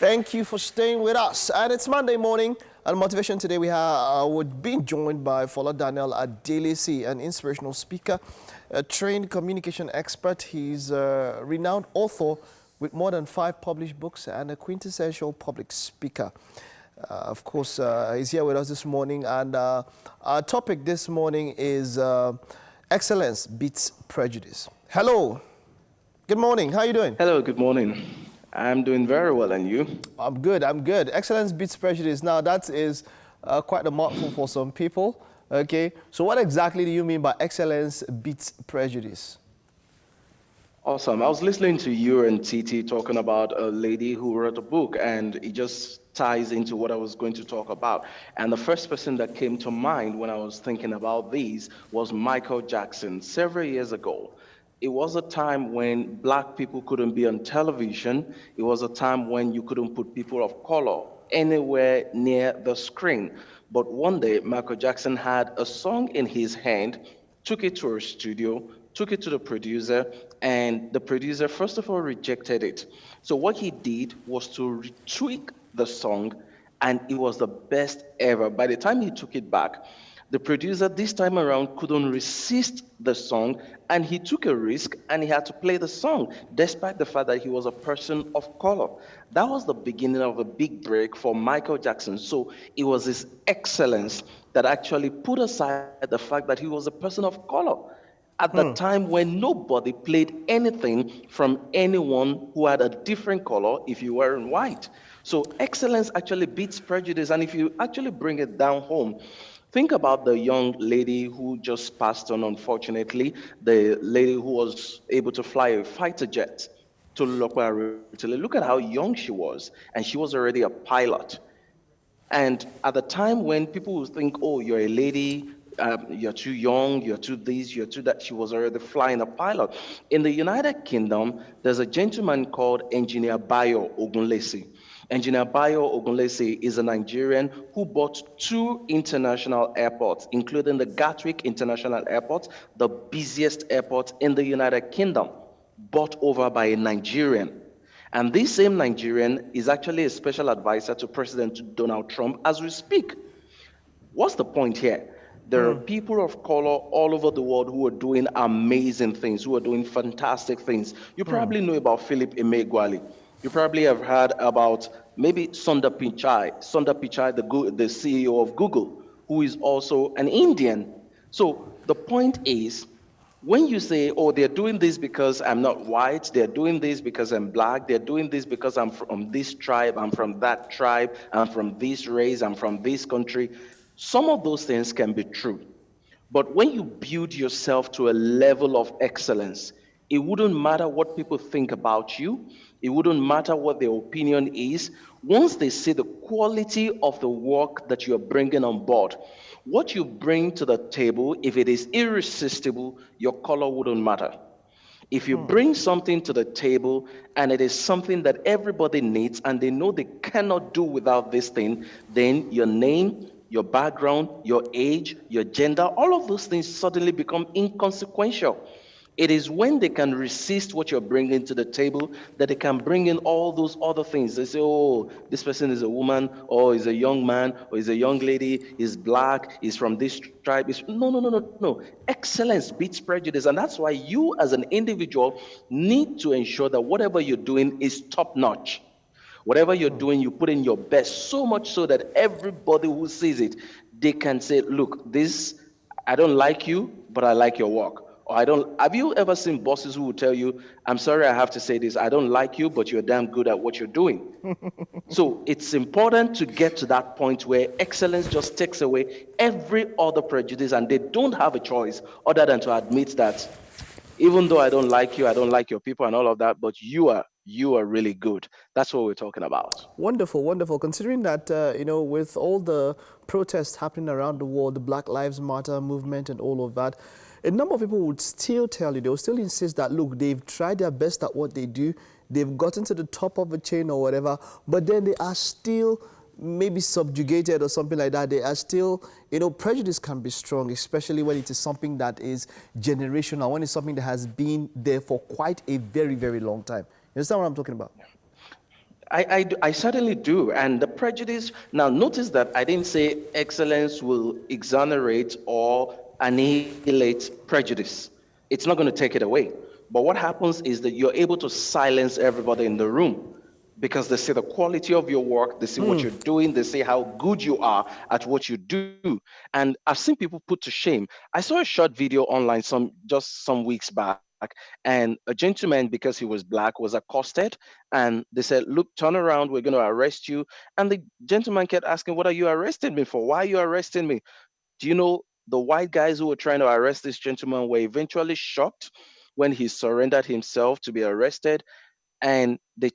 Thank you for staying with us. And it's Monday morning. On Motivation today, we're being joined by Fola Adelesi, an inspirational speaker, a trained communication expert. He's a renowned author with more than 5 published books and a quintessential public speaker. Of course, he's here with us this morning, and our topic this morning is excellence beats prejudice. Hello. Good morning. How are you doing? Hello, good morning. I'm doing very well, and you? I'm good. Excellence beats prejudice. Now, that is quite a mouthful for some people. Okay, so what exactly do you mean by excellence beats prejudice? Awesome. I was listening to you and TT talking about a lady who wrote a book, and it just ties into what I was going to talk about. And the first person that came to mind when I was thinking about these was Michael Jackson several years ago. It was a time when black people couldn't be on television. It was a time when you couldn't put people of color anywhere near the screen. But one day, Michael Jackson had a song in his hand, took it to a studio, took it to the producer, and the producer, first of all, rejected it. So what he did was to tweak the song, and it was the best ever. By the time he took it back, the producer this time around couldn't resist the song, and he took a risk and he had to play the song, despite the fact that he was a person of color. That was the beginning of a big break for Michael Jackson. So it was his excellence that actually put aside the fact that he was a person of color at the time when nobody played anything from anyone who had a different color if you weren't white. So excellence actually beats prejudice. And if you actually bring it down home, think about the young lady who just passed on, unfortunately, the lady who was able to fly a fighter jet to Italy. Look at how young she was, and she was already a pilot. And at the time when people would think, oh, you're a lady, you're too young, you're too this, you're too that, she was already flying a pilot. In the United Kingdom, there's a gentleman called Engineer Bayo Ogunlesi. Engineer Bayo Ogunlesi is a Nigerian who bought 2 international airports, including the Gatwick International Airport, the busiest airport in the United Kingdom, bought over by a Nigerian. And this same Nigerian is actually a special advisor to President Donald Trump as we speak. What's the point here? There are people of color all over the world who are doing amazing things, who are doing fantastic things. You probably know about Philip Emeagwali. You probably have heard about maybe Sundar Pichai, the CEO of Google, who is also an Indian. So the point is, when you say, oh, they're doing this because I'm not white, they're doing this because I'm black, they're doing this because I'm from this tribe, I'm from that tribe, I'm from this race, I'm from this country, some of those things can be true. But when you build yourself to a level of excellence, it wouldn't matter what people think about you. It wouldn't matter what their opinion is. Once they see the quality of the work that you're bringing on board, what you bring to the table, if it is irresistible, your color wouldn't matter. If you bring something to the table and it is something that everybody needs and they know they cannot do without this thing, then your name, your background, your age, your gender, all of those things suddenly become inconsequential. It is when they can resist what you're bringing to the table that they can bring in all those other things. They say, oh, this person is a woman, or is a young man, or is a young lady, is black, is from this tribe. No. Excellence beats prejudice. And that's why you as an individual need to ensure that whatever you're doing is top notch. Whatever you're doing, you put in your best, so much so that everybody who sees it, they can say, look, this, I don't like you, but I like your work. Or have you ever seen bosses who will tell you, I'm sorry, I have to say this, I don't like you, but you're damn good at what you're doing. So it's important to get to that point where excellence just takes away every other prejudice, and they don't have a choice other than to admit that even though I don't like you, I don't like your people and all of that, but you are really good. That's what we're talking about. Wonderful, wonderful. Considering that, with all the protests happening around the world, the Black Lives Matter movement and all of that, a number of people would still tell you, they will still insist that, look, they've tried their best at what they do, they've gotten to the top of a chain or whatever, but then they are still maybe subjugated or something like that. They are still, prejudice can be strong, especially when it is something that is generational, when it's something that has been there for quite a very, very long time. You understand what I'm talking about? I certainly do. And the prejudice, now notice that I didn't say excellence will exonerate or annihilate prejudice. It's not going to take it away. But what happens is that you're able to silence everybody in the room because they see the quality of your work, they see what you're doing, they see how good you are at what you do. And I've seen people put to shame. I saw a short video online some weeks back, and a gentleman, because he was black, was accosted, and they said, "Look, turn around, we're going to arrest you." And the gentleman kept asking, "What are you arresting me for? Why are you arresting me?" Do you know the white guys who were trying to arrest this gentleman were eventually shocked when he surrendered himself to be arrested, and they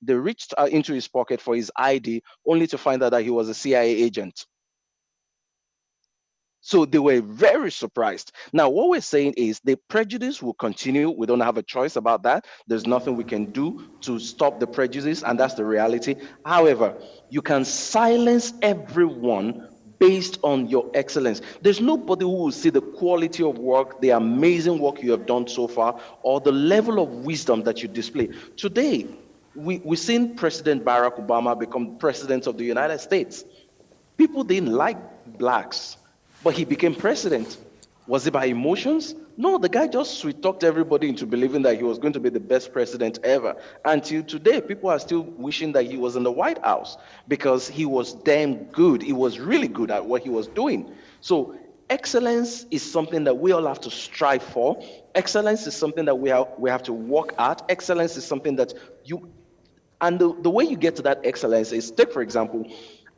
reached into his pocket for his ID, only to find out that he was a CIA agent. So they were very surprised. Now, what we're saying is the prejudice will continue. We don't have a choice about that. There's nothing we can do to stop the prejudice, and that's the reality. However, you can silence everyone based on your excellence. There's nobody who will see the quality of work, the amazing work you have done so far, or the level of wisdom that you display. Today, we've seen President Barack Obama become president of the United States. People didn't like blacks, but he became president. Was it by emotions? No, the guy just sweet talked everybody into believing that he was going to be the best president ever. Until today, people are still wishing that he was in the White House because he was damn good. He was really good at what he was doing. So, excellence is something that we all have to strive for. Excellence is something that we have to work at. Excellence is something that and the way you get to that excellence is, take for example,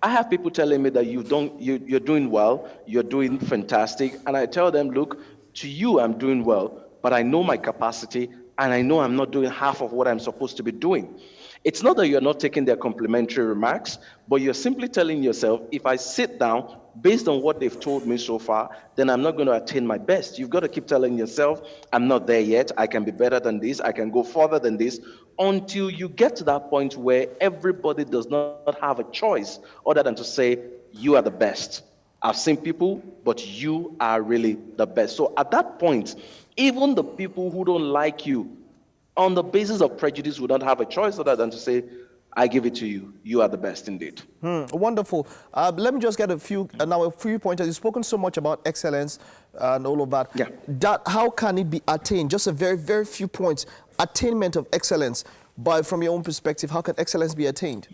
I have people telling me that you're doing well, you're doing fantastic, and I tell them, look, to you I'm doing well, but I know my capacity, and I know I'm not doing half of what I'm supposed to be doing. It's not that you're not taking their complimentary remarks, but you're simply telling yourself, if I sit down based on what they've told me so far, then I'm not going to attain my best. You've got to keep telling yourself, I'm not there yet. I can be better than this. I can go further than this, until you get to that point where everybody does not have a choice other than to say, you are the best. I've seen people, but you are really the best. So at that point, even the people who don't like you, on the basis of prejudice, would not have a choice other than to say, I give it to you. You are the best indeed. Wonderful. Let me just get a few pointers. You've spoken so much about excellence and all of that. Yeah. How can it be attained? Just a very, very few points. Attainment of excellence. But from your own perspective, how can excellence be attained?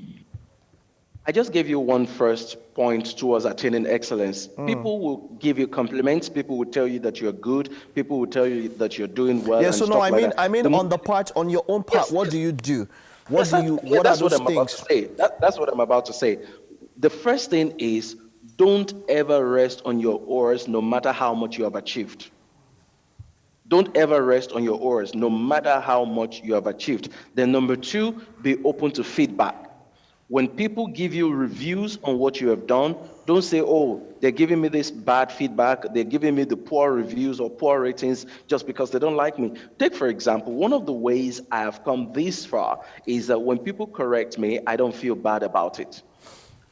I just gave you one first point towards attaining excellence. People will give you compliments. People will tell you that you're good. People will tell you that you're doing well. Yeah. So and no, stuff like that. I mean, on your own part, Yes, what yes. do you do? Yes, What are that's what those I'm about things? to say. That's what I'm about to say. The first thing is, don't ever rest on your oars, no matter how much you have achieved. Don't ever rest on your oars, no matter how much you have achieved. Then number two, be open to feedback. When people give you reviews on what you have done, don't say, oh, they're giving me this bad feedback, they're giving me the poor reviews or poor ratings just because they don't like me. Take, for example, one of the ways I have come this far is that when people correct me, I don't feel bad about it.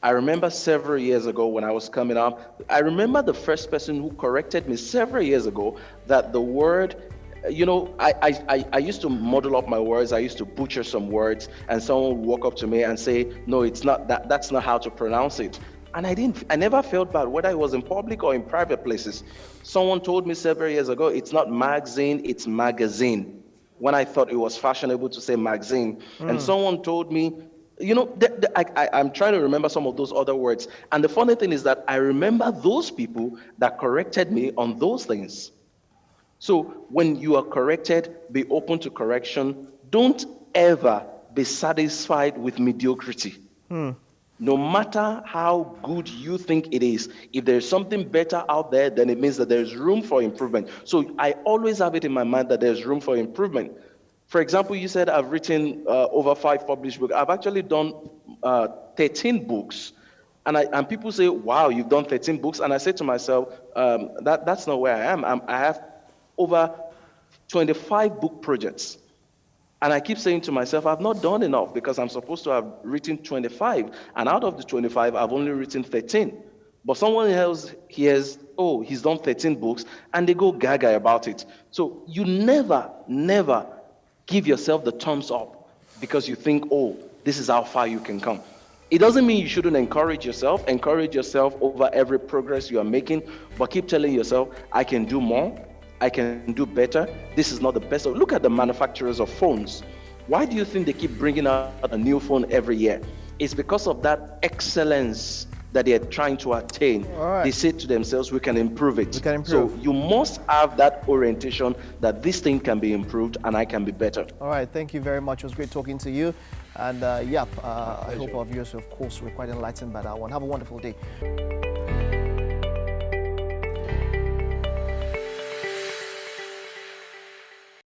I remember several years ago when I was coming up, I remember the first person who corrected me several years ago that the word, I used to muddle up my words. I used to butcher some words, and someone would walk up to me and say, no, it's not that, that's not how to pronounce it. And I never felt bad, whether it was in public or in private places. Someone told me several years ago, it's not magazine, it's magazine, when I thought it was fashionable to say magazine. And someone told me, I'm trying to remember some of those other words. And the funny thing is that I remember those people that corrected me on those things. So when you are corrected, be open to correction. Don't ever be satisfied with mediocrity. No matter how good you think it is, if there's something better out there, then it means that there's room for improvement. So I always have it in my mind that there's room for improvement. For example, you said I've written over 5 published books. I've actually done 13 books. And people say, wow, you've done 13 books. And I say to myself, that's not where I am. I have over 25 book projects. And I keep saying to myself, I've not done enough because I'm supposed to have written 25. And out of the 25, I've only written 13. But someone else hears, oh, he's done 13 books, and they go gaga about it. So you never give yourself the thumbs up because you think, oh, this is how far you can come. It doesn't mean you shouldn't encourage yourself. Encourage yourself over every progress you are making, but keep telling yourself, I can do more, I can do better. This is not the best. So look at the manufacturers of phones. Why do you think they keep bringing out a new phone every year? It's because of that excellence that they're trying to attain. Right. They say to themselves, we can improve it. We can improve. So you must have that orientation that this thing can be improved and I can be better. All right, thank you very much. It was great talking to you. And I hope our viewers, of course, were quite enlightened by that one. Have a wonderful day.